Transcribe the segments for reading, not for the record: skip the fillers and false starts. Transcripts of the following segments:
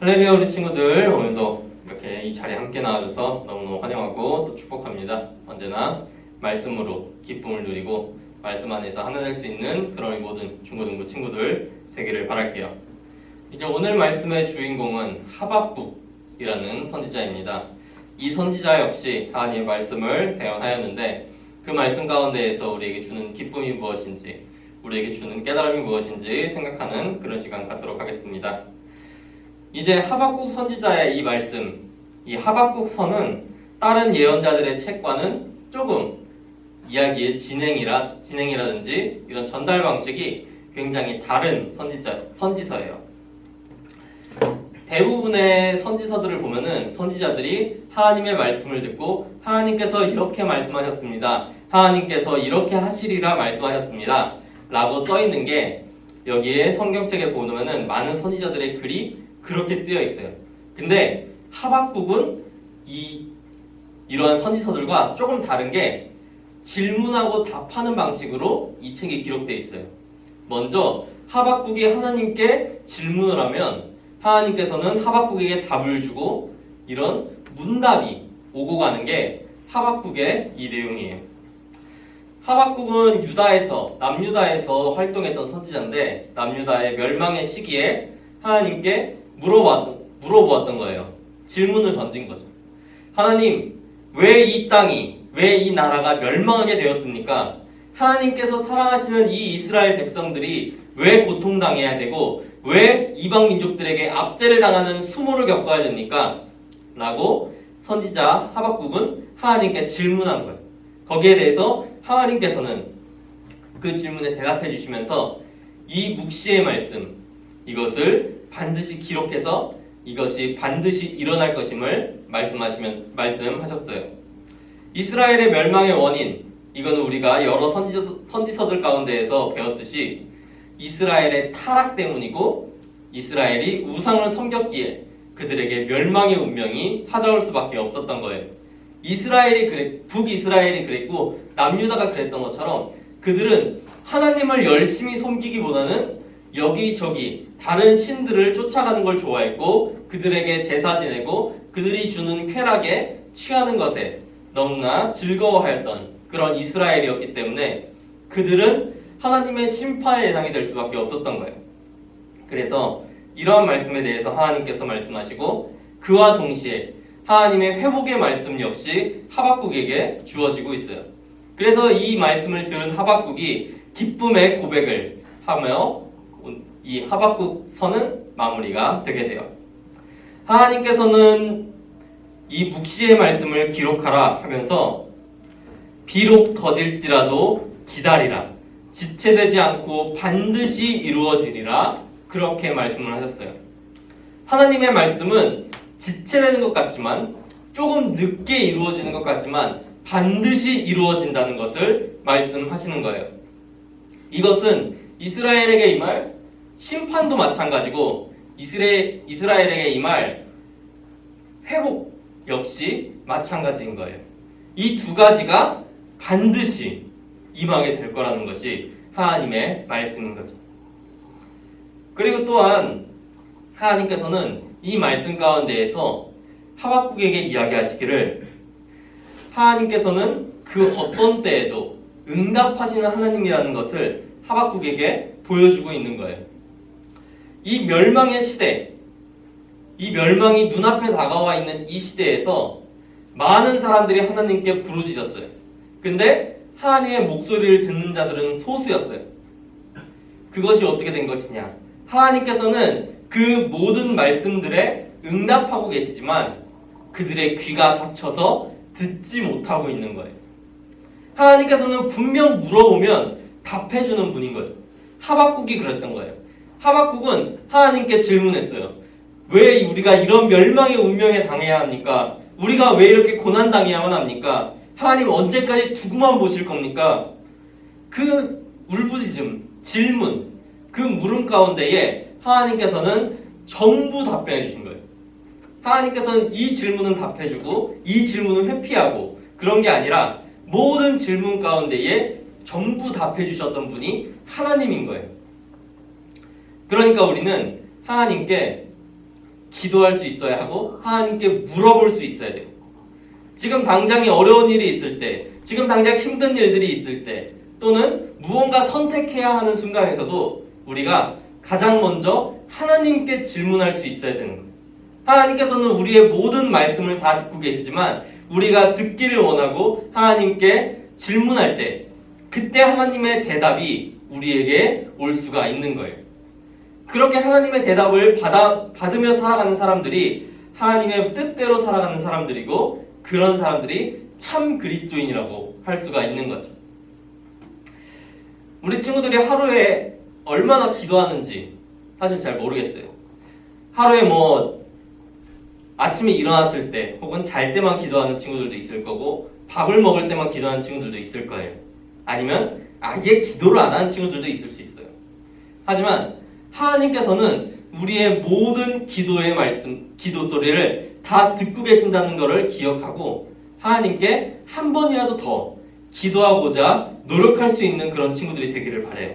할렐루야 우리 친구들, 오늘도 이렇게 이 자리에 함께 나와줘서 너무너무 환영하고 또 축복합니다. 언제나 말씀으로 기쁨을 누리고 말씀 안에서 하나 될 수 있는 그런 우리 모든 중고등부 친구들 되기를 바랄게요. 이제 오늘 말씀의 주인공은 하박국이라는 선지자입니다. 이 선지자 역시 하나님의 말씀을 대언하였는데 그 말씀 가운데에서 우리에게 주는 기쁨이 무엇인지, 우리에게 주는 깨달음이 무엇인지 생각하는 그런 시간 갖도록 하겠습니다. 이제 하박국 선지자의 이 말씀, 이 하박국 선은 다른 예언자들의 책과는 조금 이야기의 진행이라든지 이런 전달 방식이 굉장히 다른 선지서예요. 대부분의 선지서들을 보면은 선지자들이 하나님의 말씀을 듣고 하나님께서 이렇게 말씀하셨습니다. 하나님께서 이렇게 하시리라 말씀하셨습니다. 라고 써있는 게 여기에 성경책에 보면은 많은 선지자들의 글이 그렇게 쓰여 있어요. 근데 하박국은 이러한 선지서들과 조금 다른 게 질문하고 답하는 방식으로 이 책이 기록되어 있어요. 먼저 하박국이 하나님께 질문을 하면 하나님께서는 하박국에게 답을 주고 이런 문답이 오고 가는 게 하박국의 이 내용이에요. 하박국은 남유다에서 활동했던 선지자인데 남유다의 멸망의 시기에 하나님께 물어보았던 거예요. 질문을 던진 거죠. 하나님, 왜 이 땅이, 왜 이 나라가 멸망하게 되었습니까? 하나님께서 사랑하시는 이 이스라엘 백성들이 왜 고통당해야 되고 왜 이방 민족들에게 압제를 당하는 수모를 겪어야 됩니까? 라고 선지자 하박국은 하나님께 질문한 거예요. 거기에 대해서 하나님께서는 그 질문에 대답해 주시면서 이 묵시의 말씀, 이것을 반드시 기록해서 이것이 반드시 일어날 것임을 말씀하셨어요. 이스라엘의 멸망의 원인, 이거는 우리가 여러 선지서들 가운데에서 배웠듯이 이스라엘의 타락 때문이고 이스라엘이 우상을 섬겼기에 그들에게 멸망의 운명이 찾아올 수밖에 없었던 거예요. 북이스라엘이 그랬고 남유다가 그랬던 것처럼 그들은 하나님을 열심히 섬기기보다는 여기저기 다른 신들을 쫓아가는 걸 좋아했고 그들에게 제사 지내고 그들이 주는 쾌락에 취하는 것에 너무나 즐거워하였던 그런 이스라엘이었기 때문에 그들은 하나님의 심판의 대상이 될 수밖에 없었던 거예요. 그래서 이러한 말씀에 대해서 하나님께서 말씀하시고 그와 동시에 하나님의 회복의 말씀 역시 하박국에게 주어지고 있어요. 그래서 이 말씀을 들은 하박국이 기쁨의 고백을 하며 이 하박국 선은 마무리가 되게 돼요. 하나님께서는 이 묵시의 말씀을 기록하라 하면서 비록 더딜지라도 기다리라, 지체되지 않고 반드시 이루어지리라 그렇게 말씀을 하셨어요. 하나님의 말씀은 지체되는 것 같지만 조금 늦게 이루어지는 것 같지만 반드시 이루어진다는 것을 말씀하시는 거예요. 이것은 이스라엘에게 임할 심판도 마찬가지고 이스라엘에게 임할 회복 역시 마찬가지인 거예요. 이 두 가지가 반드시 임하게 될 거라는 것이 하나님의 말씀인 거죠. 그리고 또한 하나님께서는 이 말씀 가운데에서 하박국에게 이야기하시기를 하나님께서는 그 어떤 때에도 응답하시는 하나님이라는 것을 하박국에게 보여주고 있는 거예요. 이 멸망의 시대, 이 멸망이 눈앞에 다가와 있는 이 시대에서 많은 사람들이 하나님께 부르짖었어요. 근데 하나님의 목소리를 듣는 자들은 소수였어요. 그것이 어떻게 된 것이냐? 하나님께서는 그 모든 말씀들에 응답하고 계시지만 그들의 귀가 닫혀서 듣지 못하고 있는 거예요. 하나님께서는 분명 물어보면 답해주는 분인 거죠. 하박국이 그랬던 거예요. 하박국은 하나님께 질문했어요. 왜 우리가 이런 멸망의 운명에 당해야 합니까? 우리가 왜 이렇게 고난당해야만 합니까? 하나님 언제까지 두고만 보실 겁니까? 그 울부짖음, 질문, 그 물음 가운데에 하나님께서는 전부 답변해 주신 거예요. 하나님께서는 이 질문은 답해주고 이 질문은 회피하고 그런 게 아니라 모든 질문 가운데에 전부 답해 주셨던 분이 하나님인 거예요. 그러니까 우리는 하나님께 기도할 수 있어야 하고 하나님께 물어볼 수 있어야 돼요. 지금 당장에 어려운 일이 있을 때, 지금 당장 힘든 일들이 있을 때, 또는 무언가 선택해야 하는 순간에서도 우리가 가장 먼저 하나님께 질문할 수 있어야 되는 거예요. 하나님께서는 우리의 모든 말씀을 다 듣고 계시지만 우리가 듣기를 원하고 하나님께 질문할 때 그때 하나님의 대답이 우리에게 올 수가 있는 거예요. 그렇게 하나님의 대답을 받으며 살아가는 사람들이 하나님의 뜻대로 살아가는 사람들이고 그런 사람들이 참 그리스도인이라고 할 수가 있는 거죠. 우리 친구들이 하루에 얼마나 기도하는지 사실 잘 모르겠어요. 하루에 아침에 일어났을 때 혹은 잘 때만 기도하는 친구들도 있을 거고 밥을 먹을 때만 기도하는 친구들도 있을 거예요. 아니면 아예 기도를 안 하는 친구들도 있을 수 있어요. 하지만 하나님께서는 우리의 모든 기도의 말씀, 기도 소리를 다 듣고 계신다는 것을 기억하고 하나님께 한 번이라도 더 기도하고자 노력할 수 있는 그런 친구들이 되기를 바라요.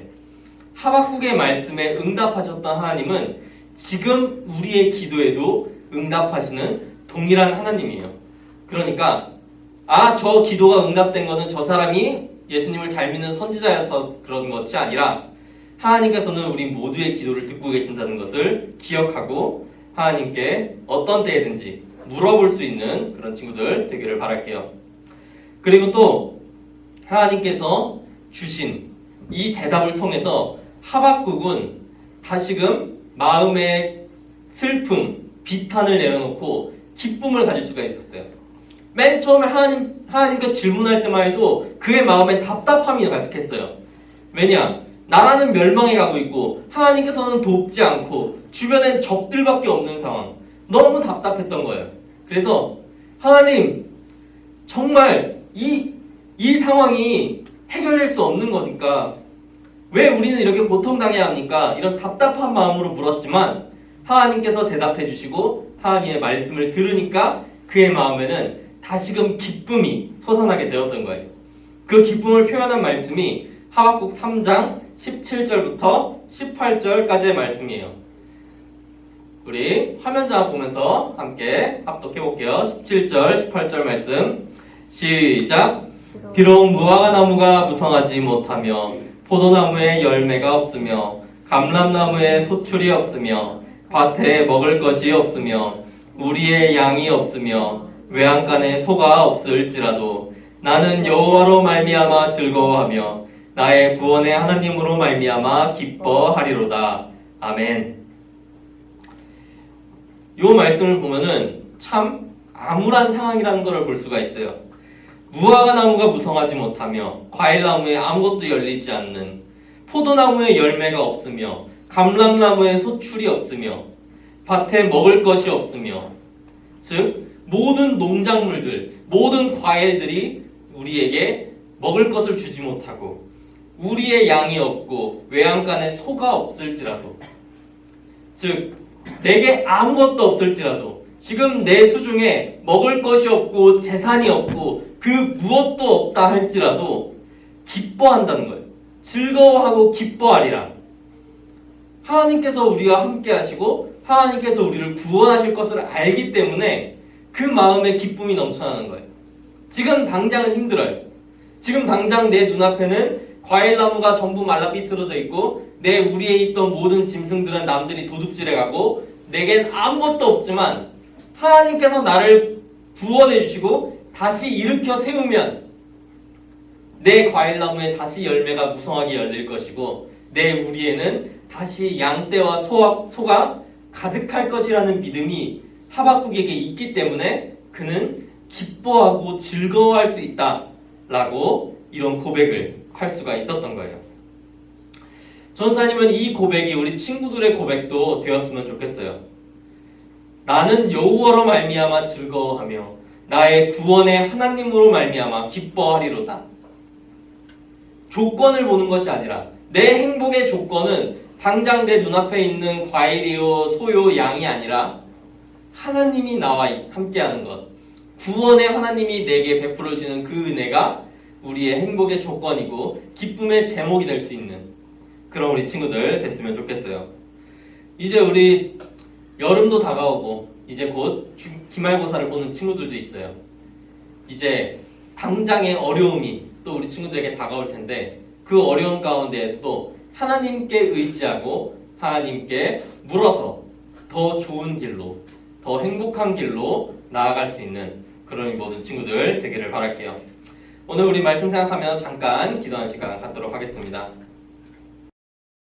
하박국의 말씀에 응답하셨던 하나님은 지금 우리의 기도에도 응답하시는 동일한 하나님이에요. 그러니까 저 기도가 응답된 거는 저 사람이 예수님을 잘 믿는 선지자여서 그런 것이 아니라 하나님께서는 우리 모두의 기도를 듣고 계신다는 것을 기억하고 하나님께 어떤 때에든지 물어볼 수 있는 그런 친구들 되기를 바랄게요. 그리고 또 하나님께서 주신 이 대답을 통해서 하박국은 다시금 마음의 슬픔, 비탄을 내려놓고 기쁨을 가질 수가 있었어요. 맨 처음에 하나님께 질문할 때만 해도 그의 마음에 답답함이 가득했어요. 왜냐? 나라는 멸망해 가고 있고 하나님께서는 돕지 않고 주변엔 적들밖에 없는 상황. 너무 답답했던 거예요. 그래서 하나님 정말 이 상황이 해결될 수 없는 거니까 왜 우리는 이렇게 고통당해야 합니까? 이런 답답한 마음으로 물었지만 하나님께서 대답해 주시고 하나님의 말씀을 들으니까 그의 마음에는 다시금 기쁨이 솟아나게 되었던 거예요. 그 기쁨을 표현한 말씀이 하박국 3장 17절부터 18절까지의 말씀이에요. 우리 화면 장악 보면서 함께 합독해 볼게요. 17절, 18절 말씀 시작. 비록 무화과 나무가 무성하지 못하며 포도나무에 열매가 없으며 감람나무에 소출이 없으며 밭에 먹을 것이 없으며 우리의 양이 없으며 외양간에 소가 없을지라도 나는 여호와로 말미암아 즐거워하며 나의 구원의 하나님으로 말미암아 기뻐하리로다. 아멘. 이 말씀을 보면은 참 암울한 상황이라는 것을 볼 수가 있어요. 무화과 나무가 무성하지 못하며 과일나무에 아무것도 열리지 않는, 포도나무에 열매가 없으며 감람나무에 소출이 없으며 밭에 먹을 것이 없으며, 즉 모든 농작물들, 모든 과일들이 우리에게 먹을 것을 주지 못하고 우리의 양이 없고 외양간에 소가 없을지라도, 즉 내게 아무것도 없을지라도, 지금 내 수중에 먹을 것이 없고 재산이 없고 그 무엇도 없다 할지라도 기뻐한다는 거예요. 즐거워하고 기뻐하리라. 하나님께서 우리와 함께 하시고 하나님께서 우리를 구원하실 것을 알기 때문에 그 마음에 기쁨이 넘쳐나는 거예요. 지금 당장은 힘들어요. 지금 당장 내 눈앞에는 과일나무가 전부 말라 삐뚤어져 있고 내 우리에 있던 모든 짐승들은 남들이 도둑질해가고 내겐 아무것도 없지만 하나님께서 나를 구원해 주시고 다시 일으켜 세우면 내 과일나무에 다시 열매가 무성하게 열릴 것이고 내 우리에는 다시 양떼와 소가 가득할 것이라는 믿음이 하박국에게 있기 때문에 그는 기뻐하고 즐거워할 수 있다라고 이런 고백을 할 수가 있었던 거예요. 전사님은 이 고백이 우리 친구들의 고백도 되었으면 좋겠어요. 나는 여호와로 말미암아 즐거워하며 나의 구원의 하나님으로 말미암아 기뻐하리로다. 조건을 보는 것이 아니라 내 행복의 조건은 당장 내 눈앞에 있는 과일이요 소요 양이 아니라 하나님이 나와 함께하는 것, 구원의 하나님이 내게 베풀어 주시는 그 은혜가 우리의 행복의 조건이고 기쁨의 제목이 될 수 있는 그런 우리 친구들 됐으면 좋겠어요. 이제 우리 여름도 다가오고 이제 곧 기말고사를 보는 친구들도 있어요. 이제 당장의 어려움이 또 우리 친구들에게 다가올 텐데 그 어려움 가운데에서도 하나님께 의지하고 하나님께 물어서 더 좋은 길로, 더 행복한 길로 나아갈 수 있는 그런 모든 친구들 되기를 바랄게요. 오늘 우리 말씀 생각하며 잠깐 기도하는 시간 갖도록 하겠습니다.